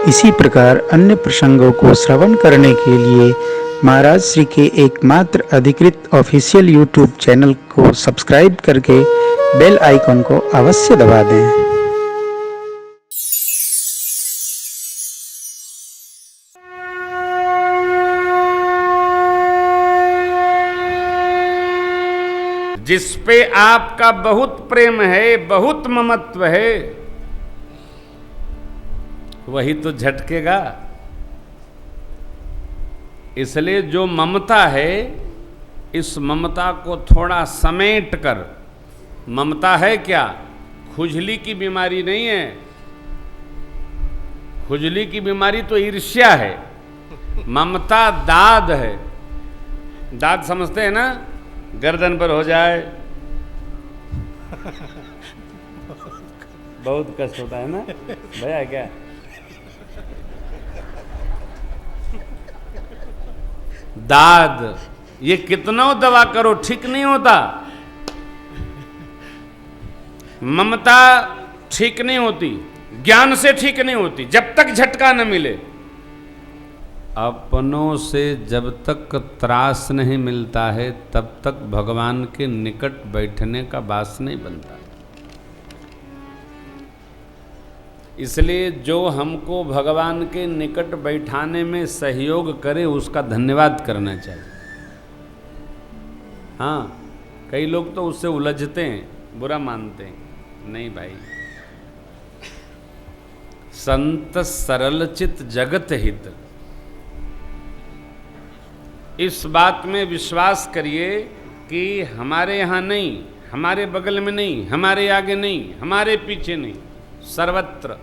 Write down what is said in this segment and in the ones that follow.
इसी प्रकार अन्य प्रसंगों को श्रवण करने के लिए महाराज श्री के एकमात्र अधिकृत ऑफिशियल यूट्यूब चैनल को सब्सक्राइब करके बेल आइकन को अवश्य दबा दें। जिस पे आपका बहुत प्रेम है, बहुत ममत्व है, वही तो झटकेगा। इसलिए जो ममता है, इस ममता को थोड़ा समेट कर, ममता है क्या? खुजली की बीमारी नहीं है। खुजली की बीमारी तो ईर्ष्या है, ममता दाद है। दाद समझते हैं ना? गर्दन पर हो जाए बहुत कष्ट होता है ना भैया। क्या दाद, ये कितना दवा करो ठीक नहीं होता। ममता ठीक नहीं होती, ज्ञान से ठीक नहीं होती, जब तक झटका न मिले। अपनों से जब तक त्रास नहीं मिलता है, तब तक भगवान के निकट बैठने का वास नहीं बनता। इसलिए जो हमको भगवान के निकट बैठाने में सहयोग करे, उसका धन्यवाद करना चाहिए। हाँ, कई लोग तो उससे उलझते हैं, बुरा मानते हैं। नहीं भाई, संत सरल चित जगत हित, इस बात में विश्वास करिए कि हमारे यहाँ नहीं, हमारे बगल में नहीं, हमारे आगे नहीं, हमारे पीछे नहीं, सर्वत्र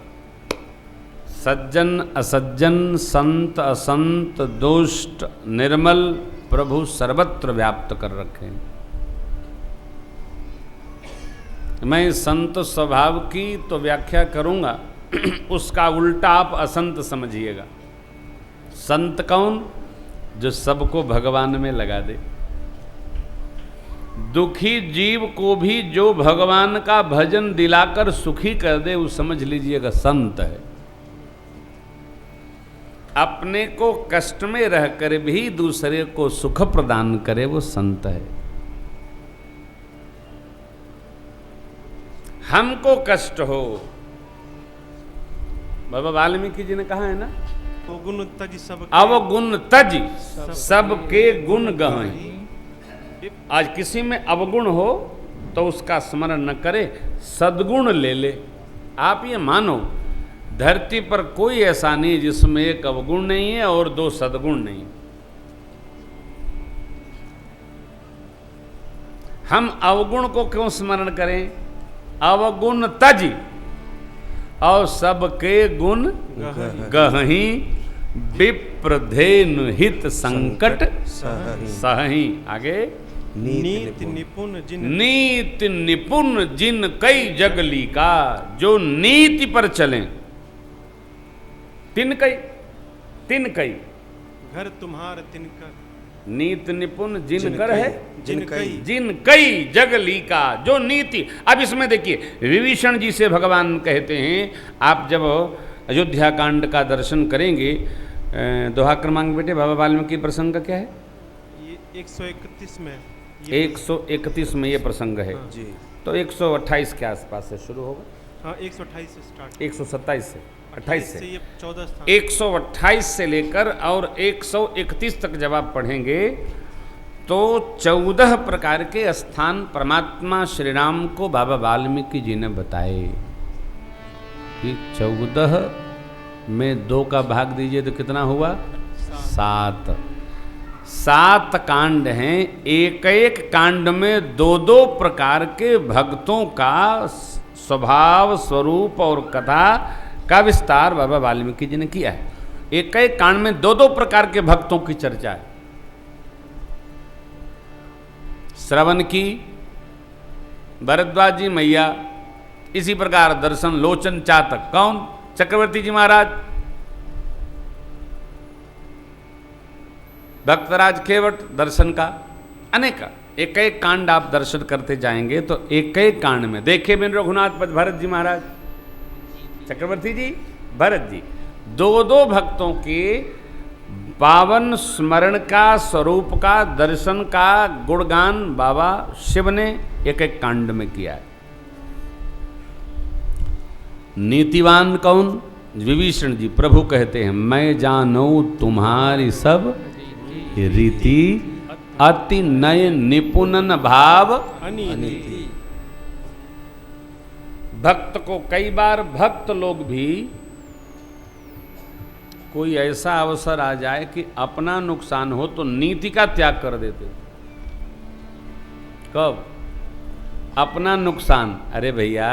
सज्जन असज्जन, संत असंत, दुष्ट निर्मल, प्रभु सर्वत्र व्याप्त कर रखे। मैं संत स्वभाव की तो व्याख्या करूंगा, उसका उल्टा आप असंत समझिएगा। संत कौन? जो सबको भगवान में लगा दे। दुखी जीव को भी जो भगवान का भजन दिलाकर सुखी कर दे, वो समझ लीजिएगा संत है। अपने को कष्ट में रहकर भी दूसरे को सुख प्रदान करे, वो संत है। हमको कष्ट हो, बाबा वाल्मीकि जी ने कहा है ना, अवगुण तज सबके गुण गहई। आज किसी में अवगुण हो तो उसका स्मरण न करे, सद्गुण ले ले। आप ये मानो, धरती पर कोई ऐसा नहीं जिसमें एक अवगुण नहीं है और दो सद्गुण नहीं। हम अवगुण को क्यों स्मरण करें? अवगुण तज और सबके गुण गहही, विप्रधेनु हित संकट सहही। आगे, नीति निपुण जिन कई जगली का, जो नीति पर चलें। तिन कई घर तुम्हार तिनकर, नीति निपुण जिनकर है, जिन कई जगली का, जो नीति। अब इसमें देखिए, विभीषण जी से भगवान कहते हैं, आप जब अयोध्या कांड का दर्शन करेंगे, दोहा क्रमांक बेटे बाबा वाल्मीकि प्रसंग का क्या है? ये 131 में, 131 में ये प्रसंग है। हाँ, जी। तो 128 के आसपास से शुरू होगा। हाँ, 128 से स्टार्ट, 127 से 28 से ये 14 स्थान, 128 से लेकर और 131 तक जब आप पढ़ेंगे तो 14 प्रकार के स्थान परमात्मा श्री राम को बाबा वाल्मीकि जी ने बताए। कि 14 में 2 का भाग दीजिए तो कितना हुआ? 7 कांड हैं। एक एक कांड में 2 प्रकार के भक्तों का स्वभाव, स्वरूप और कथा का विस्तार बाबा वाल्मीकि जी ने किया है। एक एक कांड में 2 प्रकार के भक्तों की चर्चा है। श्रवण की भरद्वाज जी मैया, इसी प्रकार दर्शन लोचन चातक, कौन? चक्रवर्ती जी महाराज, भक्तराज केवट दर्शन का अनेक एक एक कांड आप दर्शन करते जाएंगे तो एक एक कांड में देखे बिन रघुनाथ पद भरत जी महाराज, चक्रवर्ती जी भरत जी, दो दो भक्तों के पावन स्मरण का, स्वरूप का, दर्शन का गुणगान बाबा शिव ने एक एक कांड में किया है। नीतिवान कौन? विभीषण जी। प्रभु कहते हैं मैं जानू तुम्हारी सब रीति, अति नय निपुणन भाव अनीति। भक्त को कई बार भक्त लोग भी कोई ऐसा अवसर आ जाए कि अपना नुकसान हो तो नीति का त्याग कर देते। कब? अपना नुकसान। अरे भैया,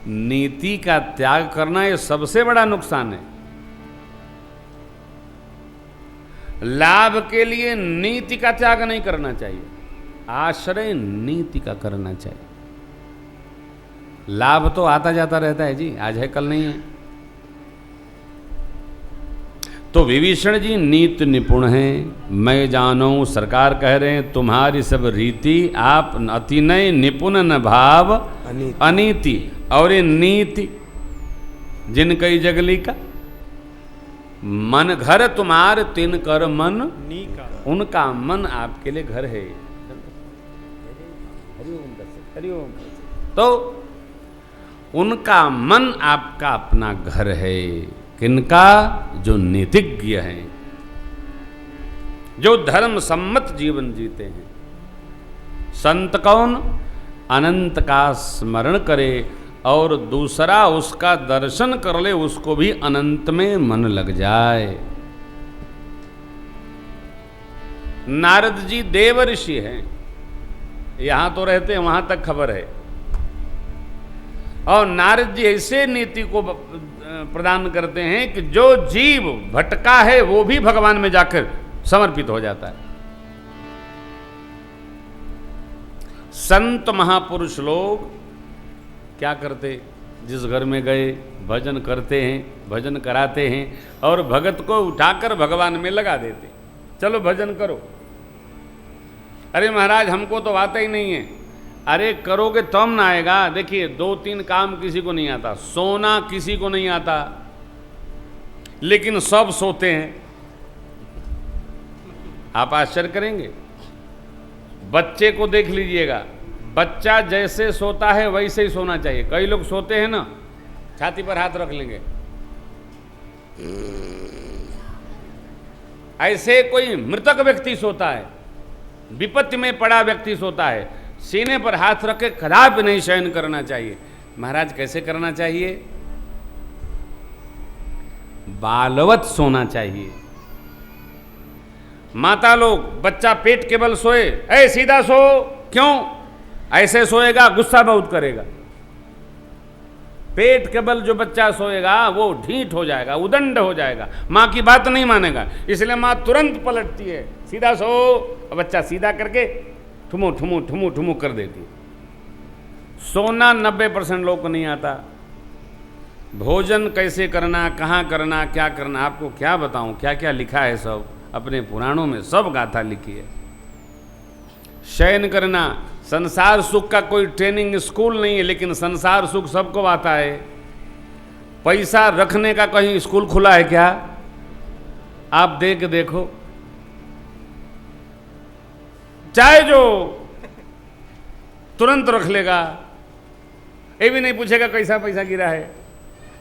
नीति का त्याग करना ये सबसे बड़ा नुकसान है। लाभ के लिए नीति का त्याग नहीं करना चाहिए, आश्रय नीति का करना चाहिए। लाभ तो आता जाता रहता है जी, आज है कल नहीं है। तो विभीषण जी नीति निपुण हैं। मैं जानू, सरकार कह रहे हैं तुम्हारी सब रीति, आप अति नय निपुण न भाव अनीति। और ये नीति जिन कई जगली का मन घर तुम्हार तिन कर मन नी का। उनका मन आपके लिए घर है। हरिओम। तो उनका मन आपका अपना घर है। किनका? जो नीतिज्ञ हैं, जो धर्म सम्मत जीवन जीते हैं। संत कौन? अनंत का स्मरण करे और दूसरा उसका दर्शन कर ले, उसको भी अनंत में मन लग जाए। नारद जी देव ऋषि हैं, यहां तो रहते हैं, वहां तक खबर है। और नारद जी ऐसे नीति को प्रदान करते हैं कि जो जीव भटका है वो भी भगवान में जाकर समर्पित हो जाता है। संत महापुरुष लोग क्या करते? जिस घर में गए भजन करते हैं, भजन कराते हैं और भगत को उठाकर भगवान में लगा देते। चलो भजन करो। अरे महाराज हमको तो आता ही नहीं है। अरे करोगे तो ना आएगा। देखिए, 2-3 काम किसी को नहीं आता। सोना किसी को नहीं आता, लेकिन सब सोते हैं। आप आश्चर्य करेंगे। बच्चे को देख लीजिएगा, बच्चा जैसे सोता है वैसे ही सोना चाहिए। कई लोग सोते हैं ना, छाती पर हाथ रख लेंगे। ऐसे कोई मृतक व्यक्ति सोता है, विपत्ति में पड़ा व्यक्ति सोता है, सीने पर हाथ रख के कदापि नहीं शयन करना चाहिए। महाराज कैसे करना चाहिए? बालवत सोना चाहिए। माता लोग बच्चा पेट के बल सोए, ऐ सीधा सो, क्यों? ऐसे सोएगा गुस्सा बहुत करेगा। पेट के बल जो बच्चा सोएगा वो ढीठ हो जाएगा, उदंड हो जाएगा, माँ की बात नहीं मानेगा। इसलिए माँ तुरंत पलटती है, सीधा सो। बच्चा सीधा करके ठुमो ठुमो ठुमो ठुमो कर देती। सोना 90% लोग को नहीं आता। भोजन कैसे करना, कहाँ करना, क्या करना, आपको क्या बताऊं, क्या क्या लिखा है सब अपने पुराणों में, सब गाथा लिखी है। शयन करना, संसार सुख का कोई ट्रेनिंग स्कूल नहीं है, लेकिन संसार सुख सबको आता है। पैसा रखने का कहीं स्कूल खुला है क्या? आप देखो, चाहे जो तुरंत रख लेगा, ये भी नहीं पूछेगा कैसा पैसा गिरा है।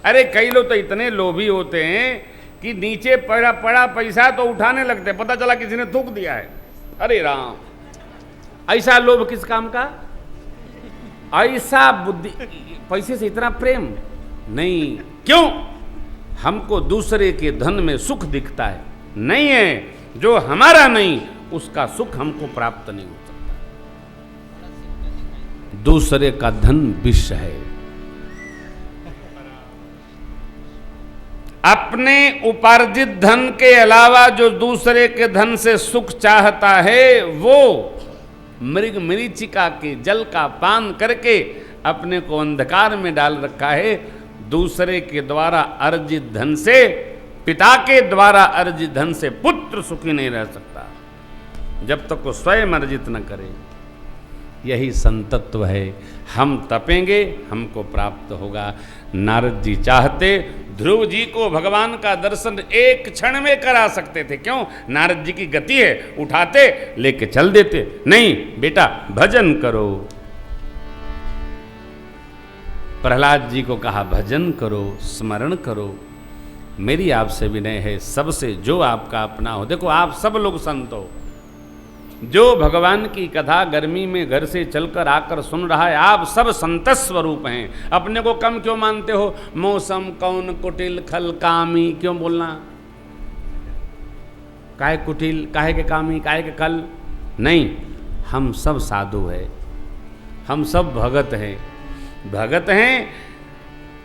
अरे कई लोग तो इतने लोभी होते हैं कि नीचे पड़ा पैसा तो उठाने लगते, पता चला किसी ने थूक दिया है। अरे राम, ऐसा लोभ किस काम का? ऐसा बुद्धि, पैसे से इतना प्रेम नहीं। क्यों? हमको दूसरे के धन में सुख दिखता है, नहीं है जो हमारा नहीं उसका सुख हमको प्राप्त नहीं हो सकता। दूसरे का धन विष है। अपने उपार्जित धन के अलावा जो दूसरे के धन से सुख चाहता है, वो मृग मरीचिका के जल का पान करके अपने को अंधकार में डाल रखा है। दूसरे के द्वारा अर्जित धन से, पिता के द्वारा अर्जित धन से पुत्र सुखी नहीं रह सकता जब तक वो स्वयं अर्जित न करे। यही संतत्व है। हम तपेंगे, हमको प्राप्त होगा। नारद जी चाहते ध्रुव जी को भगवान का दर्शन एक क्षण में करा सकते थे। क्यों? नारद जी की गति है, उठाते लेके चल देते। नहीं बेटा, भजन करो। प्रहलाद जी को कहा भजन करो, स्मरण करो। मेरी आपसे विनय है, सबसे जो आपका अपना हो। देखो आप सब लोग संत हो, जो भगवान की कथा गर्मी में घर से चलकर आकर सुन रहा है, आप सब संत स्वरूप हैं। अपने को कम क्यों मानते हो? मौसम कौन कुटिल खल कामी, क्यों बोलना? काहे कुटिल, काहे के कामी, काहे के खल? नहीं, हम सब साधु हैं, हम सब भगत हैं। भगत हैं,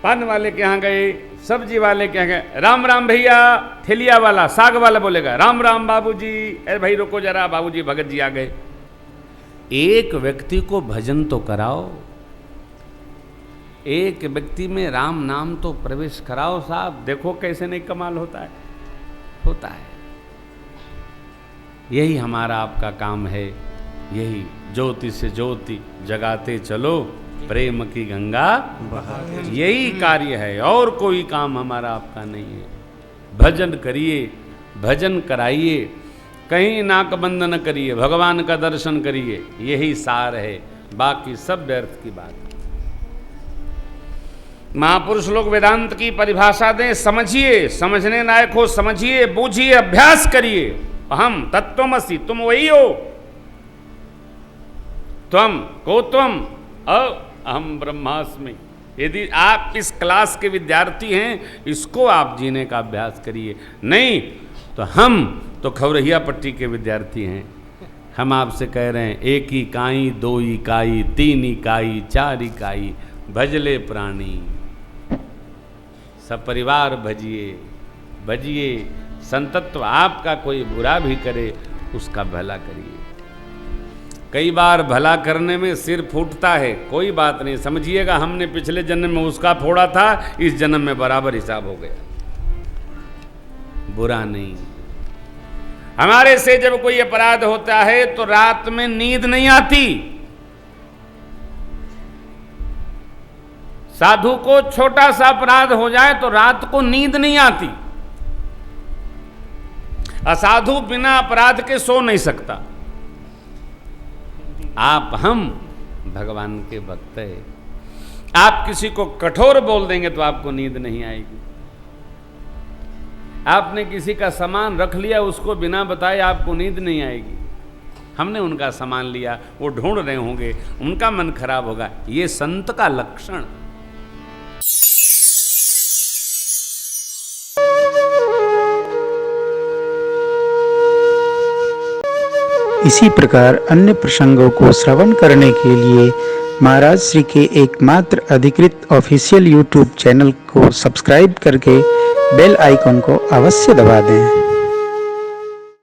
पान वाले के यहाँ गए, सब्जी वाले के यहाँ गए, राम राम भैया, ठेलिया वाला साग वाला बोलेगा राम राम बाबूजी, अरे भाई रुको जरा, बाबूजी भगत जी आ गए। एक व्यक्ति को भजन तो कराओ, एक व्यक्ति में राम नाम तो प्रवेश कराओ साहब। देखो कैसे नहीं कमाल होता है, होता है। यही हमारा आपका काम है, यही ज्योति से ज्योति जगाते चलो, प्रेम की गंगा यही कार्य है, और कोई काम हमारा आपका नहीं है। भजन करिए, भजन कराइए, कहीं नाक बंद न करिए, भगवान का दर्शन करिए, यही सार है, बाकी सब व्यर्थ की बात। महापुरुष लोग वेदांत की परिभाषा दें, समझिए, समझने लायक हो समझिए, बूझिए, अभ्यास करिए। अहम तत्वमसि, तुम वही हो, त्वम को त्वम अहम ब्रह्मास्मि। यदि आप इस क्लास के विद्यार्थी हैं, इसको आप जीने का अभ्यास करिए। नहीं तो हम तो खवरहिया पट्टी के विद्यार्थी हैं। हम आपसे कह रहे हैं, एक इकाई, दो इकाई, तीन इकाई, चार इकाई, भजले प्राणी। सब परिवार भजिए, भजिए। संतत्व आपका कोई बुरा भी करे, उसका भला करिए। कई बार भला करने में सिर फूटता है, कोई बात नहीं, समझिएगा हमने पिछले जन्म में उसका फोड़ा था, इस जन्म में बराबर हिसाब हो गया। बुरा नहीं। हमारे से जब कोई अपराध होता है तो रात में नींद नहीं आती। साधु को छोटा सा अपराध हो जाए तो रात को नींद नहीं आती। असाधु बिना अपराध के सो नहीं सकता। आप, हम भगवान के भक्त हैं। आप किसी को कठोर बोल देंगे तो आपको नींद नहीं आएगी। आपने किसी का सामान रख लिया, उसको बिना बताए आपको नींद नहीं आएगी। हमने उनका सामान लिया, वो ढूंढ रहे होंगे, उनका मन खराब होगा। ये संत का लक्षण। इसी प्रकार अन्य प्रसंगों को श्रवण करने के लिए महाराज श्री के एकमात्र अधिकृत ऑफिशियल यूट्यूब चैनल को सब्सक्राइब करके बेल आइकन को अवश्य दबा दें।